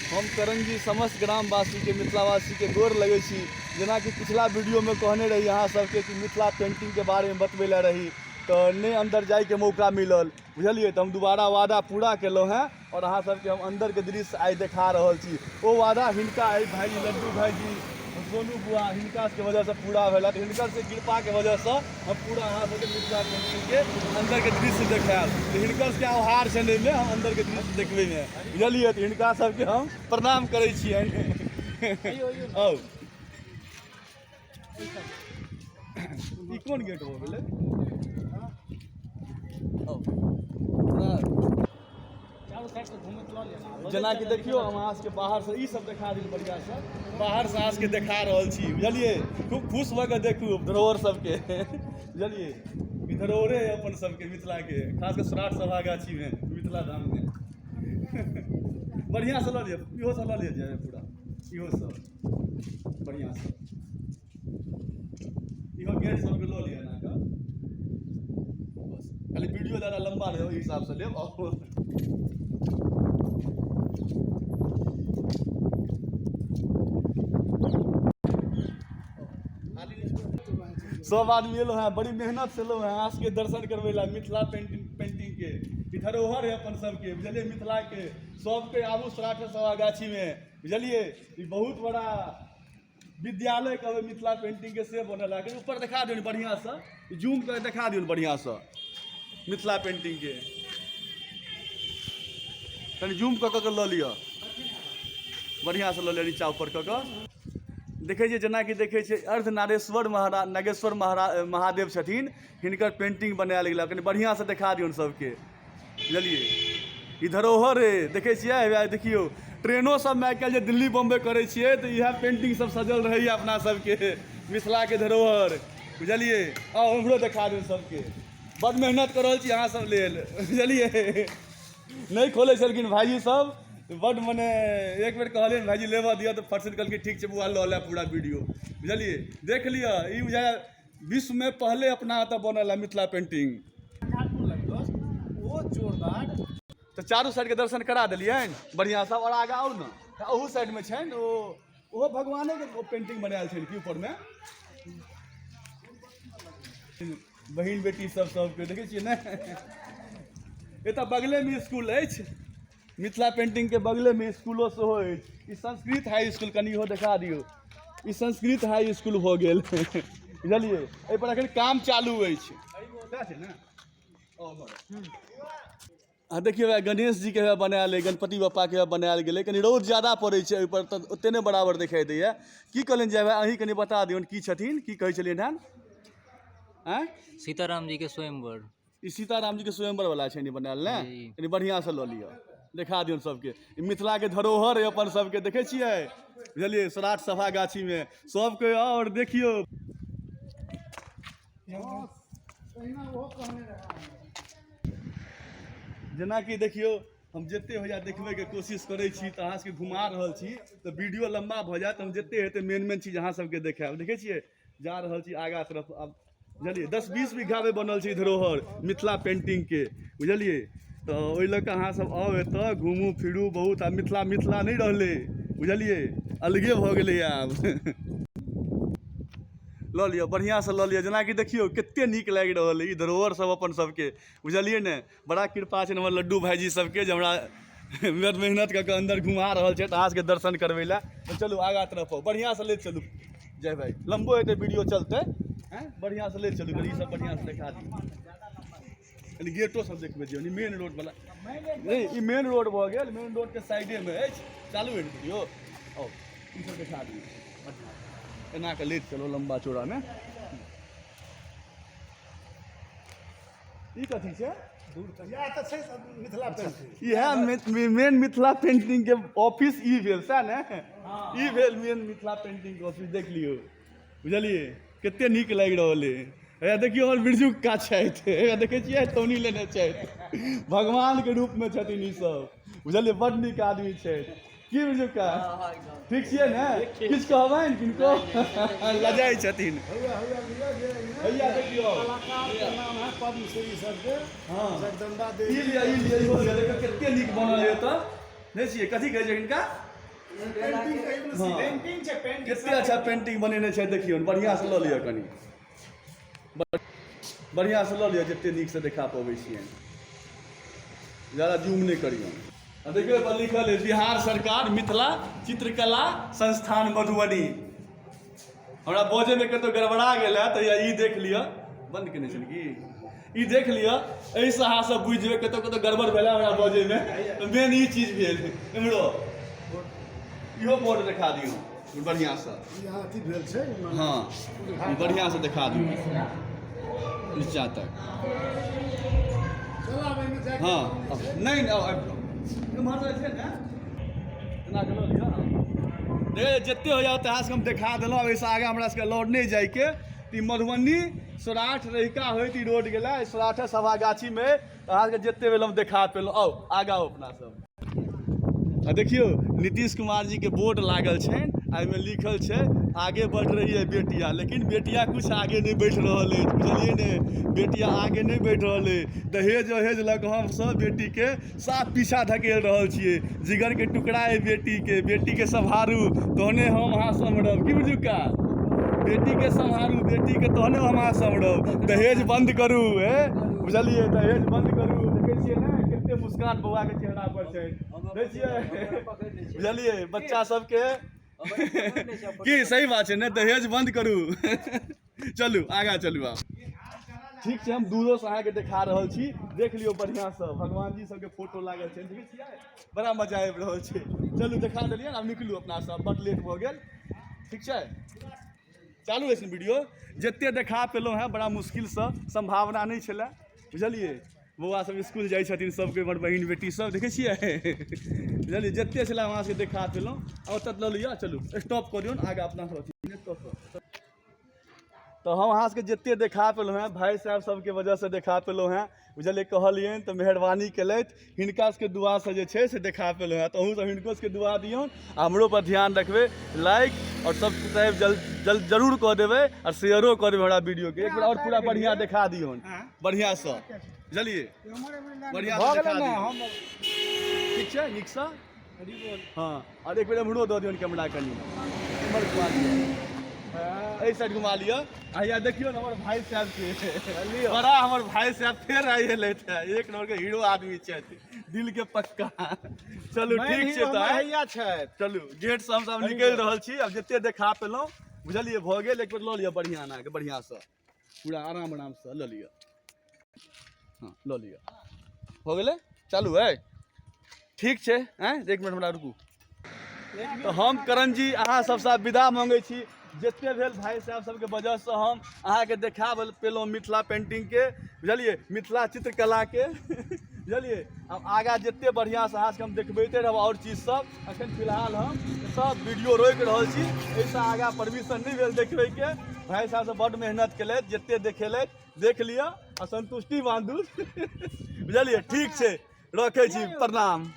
हम करंजी समस्त ग्रामवासी के मिथिलावासी के गोर लगे छी। जेना कि पिछला वीडियो में कहने रही अहाँ सबके कि मिथिला पेंटिंग के बारे में बतबैले रही तो नहीं अंदर जाए के मौका मिलल, बुझलिए। तो हम दोबारा वादा पूरा केलहुँ हैं और अहाँ सबके हम अंदर के दृश्य आई देखा रहल छी। वो वादा हिनका भाईजी लड्डू भाईजी सोनू बुआ हिनका के वजह से पूरा भेल। हिनकर से कृपा के वजह से हम पूरा अहाँ सबके मिथिला पेंटिंग के अंदर के दृश्य देखाएब। तो हिनकर के आभार छलै में हम अंदर के दृश्य देखबे में, बुझलिए। तो हिनका सबके हम प्रणाम करै छियनि। औ ई कोन गेट हो गेलै? जना कि देखियो हम अहाँ सबके बाहर से ई सब देखा दी बढ़िया से, बाहर से अहाँ सबके देखा रहल छी, बुझलिए। खूब खुश भऽ कऽ देखू धरोहर सबके, बुझलिए। ई धरोहरे है अपन सबके मिथिला के, खास कर सराठ सभा गाछी में मिथिला धाम में। बढ़िया से लऽ लिअ, इहो सब लऽ लिअ जाए पूरा, इहो सब बढ़िया से इहो गेट सबके लऽ लिअ ना का। बस खाली वीडियो ज़्यादा लंबा नहीं हो इस हिसाब से लेब। और सब आदमी एलो हैं, बड़ी मेहनत से लो हैं अहाँ के दर्शन करवे ला मिथिला पेंटिंग के धरोहर है अपन सबके, बुझलिए। मिथिला के सबके आबू सराठ सभा गाछी में, बुझलिए। बहुत बड़ा विद्यालय कहबै मिथिला पेंटिंग के से बनल है। ऊपर देखा दियो बढ़िया से, जूम कर देखा दियो बढ़िया से मिथिला पेंटिंग के, कहीं जूम कऽ के लऽ लिअ बढ़िया से, लऽ लिअ नीचा ऊपर कऽ के। देखै छियै जेना कि देखै छियै अर्धनारेश्वर महाराज नागेश्वर महादेव छथिन, हिनकर पेंटिंग बनायल गेल। कनि बढ़िया से देखा दियौन सबके, बुझलिए। ई धरोहर है, देखै छियै। देखियौ ट्रेनो सब में आइ दिल्ली बम्बई करै छियै तो इएह पेंटिंग सब सजल रहैए अपना सबके मिथिला के धरोहर, बुझलिए। आउ हमरो देखा दियौ सबके, बड़ मेहनत कर रहल छी अहाँ सब लेल, बुझलिए। नहीं खोले छलखिन भाईजी सब, बड़ मने एक बेर कहलिए भाईजी लेबऽ दिया तो फट से कहलखिन ठीक है बुआ लऽ ले पूरा वीडियो, बुझलिए। देख लिया ई बुझाय विश्व में पहले अपना एतऽ बनल है मिथिला पेंटिंग, वो जोरदार। तो चारू साइड के दर्शन करा दिलिए बढ़िया सब। और आगे और ना ओहू साइड में छै वो भगवाने के पेंटिंग बनायल छै कि ऊपर में बहन बेटी सब सबके देखै छियै ने। एतऽ बगले में स्कूल अछि, मिथिला पेंटिंग के बगले में स्कूलो सेहो अछि। ई संस्कृत हाई स्कूल, कनि इहो देखा दियौ। ई संस्कृत हाई स्कूल भऽ गेल, बुझलिए। एहि पर एखन काम चालू अछि ने। देखिए गणेश जी के बनायल है, गणपति बप्पा के बनायल गेलै। कनि रौद ज्यादा पड़ै छै ओहि पर तऽ ओते नहि बराबर दिखाई दैया। की कहलियनि जे अहीं कनि बता दियौन की छथिन, की कहै छलियनि हन? आँय सीताराम जी के स्वयंवर। ई सीताराम जी के स्वयंवर वाला छै बनायल ने, कनि बढ़िया से लऽ लिअ, देखा दियौन सबके। मिथिला के धरोहर है अपन सबके, देखे छियै, बुझलिए। सराठ सभा गाछी में सबके और देखियो। जेना कि देखियो हम जते होइया देखबे के कोशिश करै छी तऽ अहाँ सबके घुमा रहल छी तो वीडियो लंबा भऽ जायत। हम जते हेतै मेन चीज अहाँ सबके देखाएब। देखै छियै जा रहल छी आगा तरफ, अब बुझलिए 10-20 बीघा में बनल छै धरोहर मिथिला पेंटिंग के, बुझलिए। तो ओहि लऽ कऽ अहाँ सब आउ एतऽ घूमू फिरू बहुत। आ मिथिला नहीं रहलै, बुझलिए, अलगे भऽ गेलै आब। लऽ लिअ बढ़िया से लऽ लिअ। जेना कि देखियौ कते नीक लागि रहल है ई धरोहर सब अपन सबके, बुझलिए ने। बड़ा कृपा छै हमर लड्डू भाईजी सबके जे हमरा मेहनत कऽ के अंदर घुमा रहल छै अहाँ सबके दर्शन करबै ला। तो चलू आगा तरफ बढ़िया से ले चलू जय भाई, लंबो हेतै वीडियो चलते हैं, बढ़िया से ले चलू। ई सब बढ़िया से देखा दी, गेटो सब देखबे दियौ। मेन रोड वाला नहीं, ई मेन रोड भऽ गेल, मेन रोड के साइडे में अछि। चालू है वीडियो, आओ ई सब देखा दियौ एना के ले चलो लंबा चौड़ा में। ई कथी छै? इएह मेन मिथिला पेंटिंग के ऑफिस ई भेल सएह ने। ई भेल मेन मिथिला पेंटिंग के ऑफिस, देख लियौ, बुझलिए। कते नीक लागि रहल है। देखियो हमर बिरजुक का छथि, देखै छियै तौनी लेने छथि, भगवान के रूप में छथिन ई सब, बुझलिए। बड़ नीक आदमी छथि की बिरजुक का, ठीक छियै ने? किछु कहबनि किनको? लजाइ छथिन भैया। देखियो कते नीक बनल है। तऽ नहीं छियै कथी कहै छै हिनका? कते अच्छा पेंटिंग बनेने छै देखियौ, बढ़िया से लऽ लिअ, कनी बढ़िया से लऽ लिअ, जते नीक से देखा पबै छियै, ज्यादा जूम नहीं करियो। देखियो पर लिखल है बिहार सरकार मिथिला चित्रकला संस्थान मधुबनी। हमरा बजे में कतो गड़बड़ा गेल है, तो ई देख लिअ, बंद केने छै कि ई देख लिअ, एहिसँ अहाँ सब बुझि जेबै कतो कतो गड़बड़ भेल हमरा बजे में, तो मेन ई चीज भेल। इमरो इहो बोर्ड देखा दियौ बढ़िया से, यहाँ अथी भेल छै। हाँ बढ़िया से देखा दियौ नीचा तक। हाँ नहीं जते हो जाओ तहाँ से हम देखा दिलों। अब ऐसा आगे हमरा सबके लौट नहीं जाइके। ती मधुबनी सौराठ रहिका होती रोड गेला सौराठ सभा गाछी में अहाँ के जते बेल हम देखा पेलहुँ। आओ आगा अपना सब देखियो नीतीश कुमार जी के बोर्ड लागल छै, में लिखल छै आगे बढ़ रही है बेटिया, लेकिन बेटिया कुछ आगे नहीं बैठ रहा है, बुझलिए ने, बेटिया आगे नहीं बैठ रहा है। दहेज वहेज लग हम सब बेटी के साफ पीछा धकेल रहा छिए। जिगर के टुकड़ा है बेटी के संभारू तहने हम अहाँ सम्हरब, की बुझुका बेटी के संभारू, बेटी के तहने हम अहाँ सम्हरब। दहेज बंद करू, बुझलिए, दहेज बंद करू। देखे छिए ना कितने मुस्कान बउआ के चेहरा पर छै, देखिए बुझलिए बच्चा सबके की सही बात है ना, दहेज बंद करू। चलू आगा चलू आप। ठीक छै, हम दूरो से अहाँके देखा रहल छी, देख लियो बढ़िया से। भगवान जी सबके फोटो लागल छै, देखै छियै, बड़ा मजा आबि रहल छै। चलू देखा देलियै, आब निकलू अपना सब, बड लेट भऽ गेल। ठीक छै, चालू है वीडियो। जते देखा पेलहुँ हैं बड़ा मुश्किल से, संभावना नहीं छलै, बुझलिए। बौआ सब स्कूल जाइ छथिन, सबके हमर बहिन बेटी सब देखै छियै, बुझलिए। जते छलै वहाँ से देखा पेलहुँ। और तक लऽ लिअ, चलू स्टॉप कऽ दियौ आगा अपना सब। तो हम अहाँ सबके जते देखा पेलहुँ हैं भाई साहब सबके वजह से देखा पेलहुँ हैं, बुझलिए। कहलियन तो मेहरबानी केलथि, हिनका सबके दुआ से जे छै से देखा पेलहुँ हैं। तो अहूँ सब हिनको सबके दुआ दियौन, हमरो पर ध्यान रखबै, लाइक और सब्सक्राइब जरूर कऽ देबै और शेयरो कऽ देबै हमरा वीडियो के। एक बार और पूरा बढ़िया देखा दियौन, बढ़िया से, बुझलिए, बढ़िया से देखा दियौन। ठीक छै, नीक से। हाँ, और एक बेर हमरो दऽ दियौन कैमरा कनी, इमहर घुमा दियौ, एहि साइड घुमा लिअ। आ देखियो ना हमर भाई साहब के, बड़ा हमर भाई साहब फेर आइ एलथि है, एक नंबर के हीरो आदमी छथि, दिल के पक्का। चलू ठीक छै, चलू गेट से हम सब निकलि रहल छी। अब जते देखा पेलहुँ, बुझलिए, भऽ गेल। एक बेर लऽ लिअ बढ़िया ना के, बढ़िया से पूरा आराम से लऽ लिअ। हाँ लऽ लिअ, हो गेलै, चालू है। ठीक छै, एक मिनट हमरा रुकू। तो हम करण जी अहाँ सबसे विदा मांगै छी। जितने भेल भाई साहब सबके वजह से हम अहाँके देखा पेलहुँ मिथिला पेंटिंग के, बुझलिए, मिथिला चित्रकला के, बुझलिए। अब आगा जितने बढ़िया से अहाँ हम देखबैते रहब और चीज सब। अखन फिलहाल हम सब वीडियो रोकि रहल छी, एहिसँ आगा परमिशन नहीं भेल देखबै के। भाई साहब से बड़ मेहनत केलथि, जितने देखेलथि देख लिअ, असंतुष्टि बांधू, बुझलिए। ठीक छै, रखै छी, प्रणाम।